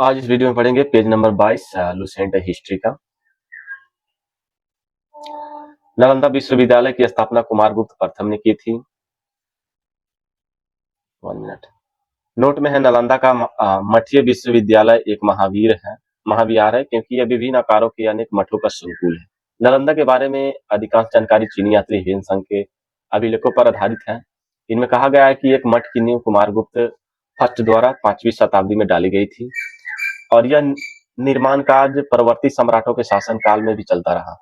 आज इस वीडियो में पढ़ेंगे पेज नंबर 22 लुसेंट हिस्ट्री का। नालंदा विश्वविद्यालय की स्थापना कुमारगुप्त प्रथम ने की थी। 1 मिनट। नोट में है नालंदा का मठीय विश्वविद्यालय एक महाविहार है क्योंकि यह विभिन्न आकारों के अनेक मठों का संकुल है। नालंदा के बारे में अधिकांश जानकारी चीनी यात्री ह्वेन संग के अभिलेखों पर आधारित है। इनमें कहा गया है कि एक मठ की नींव कुमारगुप्त फर्स्ट द्वारा 5वीं शताब्दी में डाली गई थी और यह निर्माण कार्य परवर्ती सम्राटों के शासनकाल में भी चलता रहा,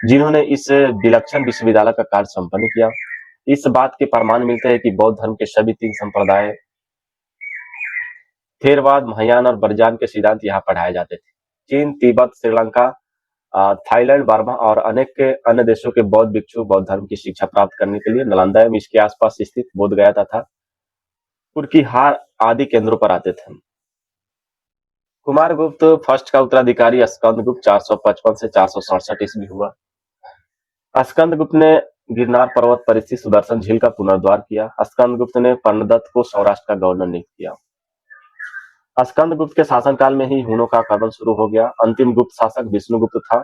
जिन्होंने इस विलक्षण विश्वविद्यालय का कार्य संपन्न किया। इस बात के प्रमाण मिलते हैं कि बौद्ध धर्म के सभी 3 संप्रदाय थेरवाद, महायान और बर्जान के सिद्धांत यहाँ पढ़ाए जाते थे। चीन, तिब्बत, श्रीलंका, थाईलैंड, बर्मा और अनेक के अन्य देशों के बौद्ध भिक्षु बौद्ध धर्म की शिक्षा प्राप्त करने के लिए नालंदा एवं इसके आसपास स्थित बोधगया तथा कुर्कीहार आदि केंद्रों पर आते थे। कुमारगुप्त फर्स्ट का उत्तराधिकारी स्कंदगुप्त 455 से 467 ईस्वी हुआ। स्कंदगुप्त ने गिरनार पर्वत पर स्थित सुदर्शन झील का पुनरुद्धार किया। स्कंदगुप्त ने कर्णदत्त को सौराष्ट्र का गवर्नर नियुक्त किया। स्कंदगुप्त के शासनकाल में ही हुनों का आक्रमण शुरू हो गया। अंतिम गुप्त शासक विष्णुगुप्त था।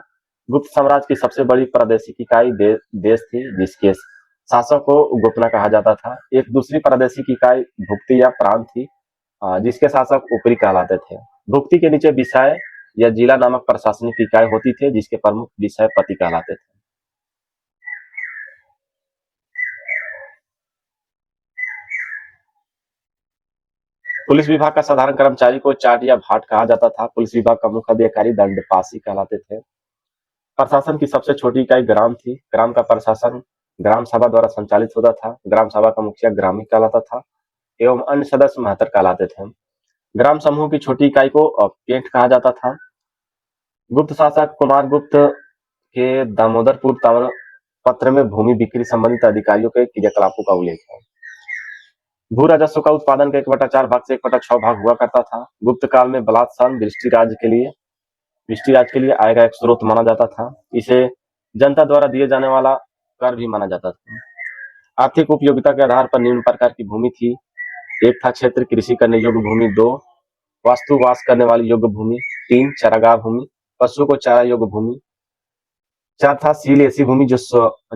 गुप्त साम्राज्य की सबसे बड़ी प्रादेशिक इकाई देश थी, जिसके शासक को गोपना कहा जाता था। एक दूसरी प्रादेशिक इकाई भुक्ति या प्रांत थी, जिसके शासक ऊपरी कहलाते थे। भुक्ति के नीचे विषय या जिला नामक प्रशासनिक इकाई होती थी, जिसके प्रमुख विषयपति कहलाते थे। पुलिस विभाग का साधारण कर्मचारी को चाट या भाट कहा जाता था। पुलिस विभाग का मुख्य अधिकारी दंडपासी कहलाते थे। प्रशासन की सबसे छोटी इकाई ग्राम थी। ग्राम का प्रशासन ग्राम सभा द्वारा संचालित होता था। ग्राम सभा का मुखिया ग्रामी कहलाता था एवं अन्य सदस्य महतर कहलाते थे। ग्राम समूह की छोटी इकाई को पेंट कहा जाता था। गुप्त शासक कुमारगुप्त के दामोदरपुर ताम्र पत्र में भूमि बिक्री संबंधित अधिकारियों के क्रियाकलापों का उल्लेख है। भू राजस्व का उत्पादन का 1/4 भाग से 1/6 भाग हुआ करता था। गुप्त काल में बलात्सन वृष्टि राज के लिए आय का एक स्रोत माना जाता था। इसे जनता द्वारा दिए जाने वाला कर भी माना जाता था। आर्थिक उपयोगिता के आधार पर निम्न प्रकार की भूमि थी। 1 था क्षेत्र कृषि करने योग्य भूमि, 2 वास्तुवास करने वाली योग्य भूमि, 3 चारागाह भूमि, पशु को चारा योग्य भूमि, 4 था सील ऐसी भूमि जो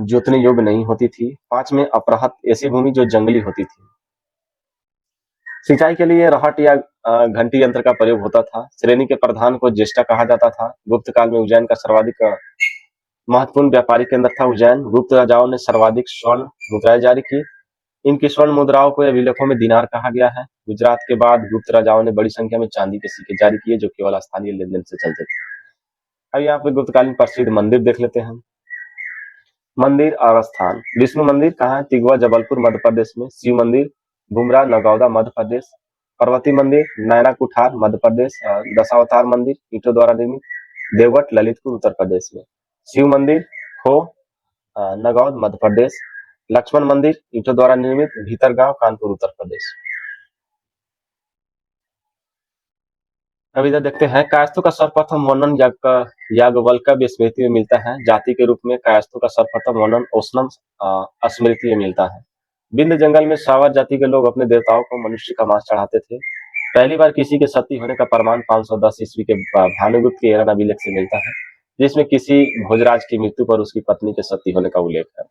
जोतने योग्य नहीं होती थी, 5 में अपरहत ऐसी भूमि जो जंगली होती थी। सिंचाई के लिए रहट या घंटी यंत्र का प्रयोग होता था। श्रेणी के प्रधान को ज्येष्ठा कहा जाता था। गुप्त काल में उज्जैन का सर्वाधिक महत्वपूर्ण व्यापारिक केंद्र था। उज्जैन गुप्त राजाओं ने सर्वाधिक स्वर्ण मुद्राएं जारी की। इनकी स्वर्ण मुद्राओं को अभिलेखों में दिनार कहा गया है। गुजरात के बाद गुप्त राजाओं ने बड़ी संख्या में चांदी के सिक्के जारी किए, जो केवल स्थानीय लेन देन से चलते थे। अब यहाँ पे गुप्तकालीन प्रसिद्ध मंदिर देख लेते हैं। मंदिर और स्थान। विष्णु मंदिर कहाँ है? तिगवा जबलपुर मध्य प्रदेश में। शिव मंदिर बुमरा नगौदा मध्य प्रदेश। पार्वती मंदिर नैना कुठार मध्य प्रदेश। दशावतार मंदिर ईंटों द्वारा निर्मित देवगढ़ ललितपुर उत्तर प्रदेश में। शिव मंदिर हो नगौद मध्य प्रदेश। लक्ष्मण मंदिर ईंटों द्वारा निर्मित भीतरगांव कानपुर उत्तर प्रदेश। अब इधर देखते हैं कायस्थों का सर्वप्रथम वर्णन याज्ञवल्क्य स्मृति में मिलता है। जाति के रूप में कायस्थों का सर्वप्रथम वर्णन ओशनम स्मृति में मिलता है। विंध्य जंगल में सावर जाति के लोग अपने देवताओं को मनुष्य का मांस चढ़ाते थे। पहली बार किसी के सती होने का प्रमाण 510 ईस्वी के भानुगुप्त के एरन अभिलेख से मिलता है, जिसमें किसी भोजराज की मृत्यु पर उसकी पत्नी के सती होने का उल्लेख है।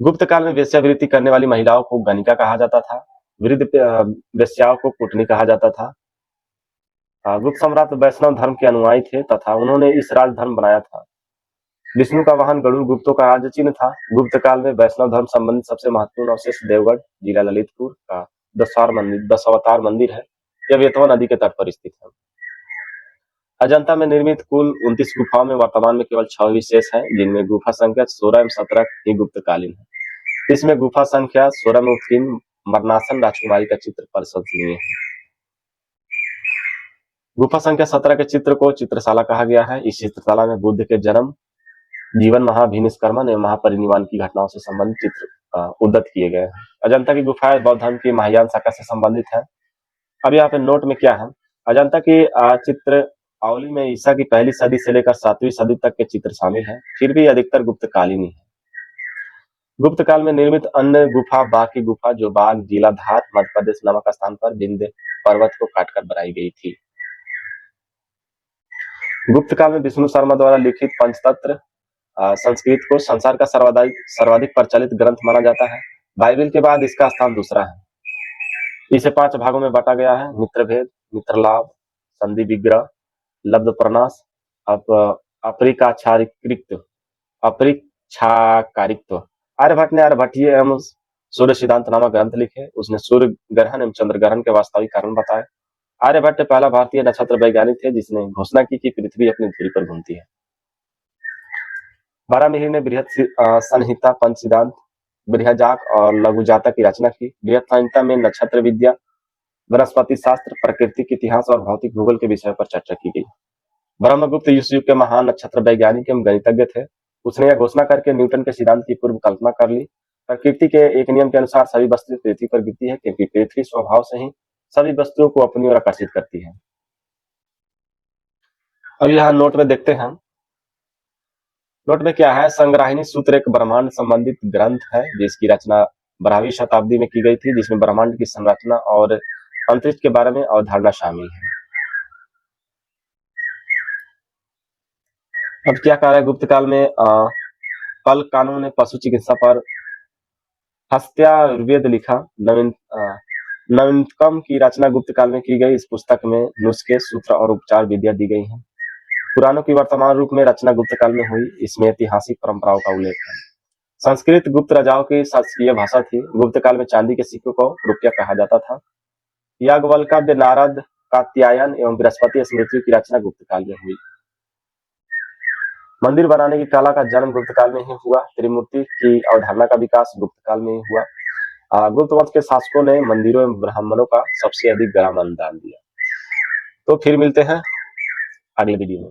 गुप्त काल में वेश्यावृत्ति करने वाली महिलाओं को गणिका कहा जाता था। वृद्ध वेश्याओं को कुटनी कहा जाता था। गुप्त सम्राट वैष्णव धर्म के अनुयायी थे तथा उन्होंने इस राज धर्म बनाया था। विष्णु का वाहन गरुड़ गुप्तों का राज चिन्ह था। गुप्त काल में वैष्णव धर्म संबंधित सबसे महत्वपूर्ण अवशेष देवगढ़ जिला ललितपुर का दशावतार मंदिर है। यह बेतवा नदी के तट पर स्थित है। अजंता में निर्मित कुल 29 गुफाओं में वर्तमान में केवल 6 ही शेष है, जिनमें गुफा संख्या 16 एवं 17 ही गुप्तकालीन है। इसमें गुफा संख्या 16 में उत्कीर्ण मरनासन राजकुमारी का चित्र प्रशंसनीय है। गुफा संख्या 17 के चित्र को चित्रशाला कहा गया है। इस चित्रशाला में बुद्ध के जन्म, जीवन, महाभिनिष्क्रमण एवं महापरिनिर्वाण की घटनाओं से संबंधित चित्र उद्धत किए गए हैं। अजंता की गुफाएं बौद्ध धर्म की महायान शाखा से संबंधित है। अब यहाँ पे नोट में क्या है? अजंता की चित्र आवली में ईसा की पहली सदी से लेकर 7वीं सदी तक के चित्र शामिल है, फिर भी अधिकतर गुप्तकालीन ही है। गुप्त काल में निर्मित अन्य गुफा बाकी गुफा जो बाग जिला धार मध्य प्रदेश नामक स्थान पर विंध्य पर्वत को काटकर बनाई गई थी। गुप्त काल में विष्णु शर्मा द्वारा लिखित पंचतंत्र संस्कृत को संसार का सर्वाधिक प्रचलित ग्रंथ माना जाता है। बाइबिल के बाद इसका स्थान दूसरा है। इसे 5 भागों में बांटा गया है: मित्रभेद, मित्रलाभ, संधि विग्रह, लब्ध प्रनाश, अपरिकाचारिकृत, अपरिच्छाकारित्व। आर्यभट्ट ने आर्यभट्टीय एवं सूर्य सिद्धांत नामक ग्रंथ लिखे। उसने सूर्य ग्रहण एवं चंद्र ग्रहण के वास्तविक कारण बताए। आर्यभट्ट पहला भारतीय नक्षत्र वैज्ञानिक थे जिसने घोषणा की कि पृथ्वी अपनी धुरी पर घूमती है। बारहमिहिर ने बृहत संहिता, पंच सिद्धांत, बृहजाक और लघु जातक की रचना की। बृहत संहिता में नक्षत्र विद्या, वनस्पति शास्त्र, प्राकृतिक इतिहास और भौतिक भूगोल के विषय पर चर्चा की गई। ब्रह्मगुप्त इस युग के महान नक्षत्र वैज्ञानिक एवं गणितज्ञ थे। उसने यह घोषणा करके न्यूटन के सिद्धांत की पूर्व कल्पना कर ली। प्रकृति के एक नियम के अनुसार सभी वस्तुएं पृथ्वी पर गिरती है क्योंकि पृथ्वी स्वभाव से ही सभी वस्तुओं को अपनी ओर आकर्षित करती है। अब यहाँ नोट में देखते हैं। नोट में क्या है? संग्राहिणी सूत्र एक ब्रह्मांड संबंधित ग्रंथ है जिसकी रचना 12वीं शताब्दी में की गई थी, जिसमें ब्रह्मांड की संरचना और अंतरिक्ष के बारे में अवधारणा शामिल है। अब क्या कह रहा है? गुप्त काल में कल कानून ने पशु चिकित्सा पर हस्त्यायुर्वेद लिखा। नवीनतम की रचना गुप्त काल में की गई। इस पुस्तक में नुस्खे, सूत्र और उपचार विद्या दी गई है। पुराणों की वर्तमान रूप में रचना गुप्त काल में हुई। इसमें ऐतिहासिक परंपराओं का उल्लेख है। संस्कृत गुप्त राजाओं की शासकीय भाषा थी। गुप्त काल में चांदी के सिक्कों को रुपया कहा जाता था। याज्ञवल्क्य, नारद, कात्यायन एवं बृहस्पति स्मृतियों की रचना गुप्त काल में हुई। मंदिर बनाने की कला का जन्म गुप्त काल में ही हुआ। त्रिमूर्ति की अवधारणा का विकास गुप्त काल में ही हुआ। गुप्त वंश के शासकों ने मंदिरों एवं ब्राह्मणों का सबसे अधिक ग्राम दान दिया। तो फिर मिलते हैं अगले वीडियो में।